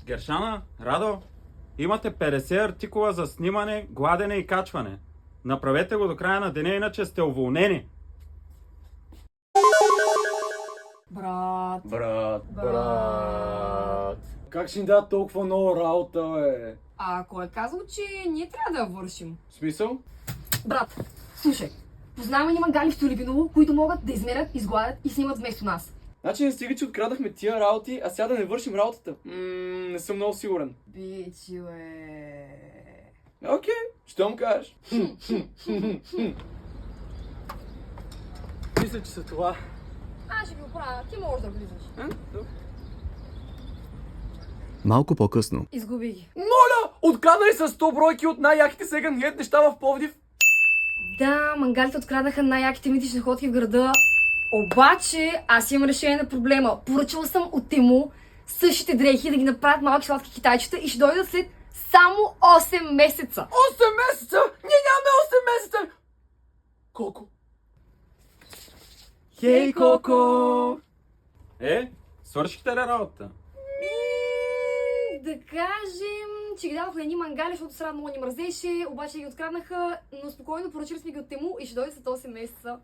Гершана, Радо, имате 50 артикула за снимане, гладене и качване. Направете го до края на деня, иначе сте уволнени. Брат. Как ще ни дадат толкова много работа, бе? А кой е казал, че ние трябва да я вършим? В смисъл? Брат, слушай, познаваме ни мангали в Столипиново, които могат да измерят, изгладят и снимат вместо нас. Значи не стига, че открадахме тия работи, а сега да не вършим работата. Не съм много сигурен. Бичи, бе. Окей, що му кажеш? Мисля, че са това. Аз ще ги оправя, ти можеш да влизаш. Малко по-късно. Изгуби ги. Моля! Откраднали са 100 бройки от най-яките секонд-хенд неща в Пловдив. Да, мангалите откраднаха най-яките митични находки в града. Обаче, аз имам решение на проблема. Поръчала съм от Тему същите дрехи да ги направят малки сладки китайчета и ще дойдат след само 8 месеца. 8 месеца? Ние нямаме 8 месеца! Колко? Хей, Коко! Свършихте ли работа? Да кажем, че ги дадох на едни мангали, защото срам много ни мразеше, обаче ги откраднаха, но спокойно поръчали сме ги от Тему и ще дойде след 8 месеца.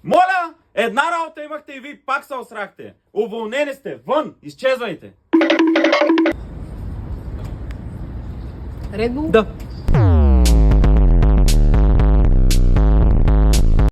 Моля! Една работа имахте и ви пак се осрахте. Уволнени сте! Вън! Изчезвайте! Red Bull? Да.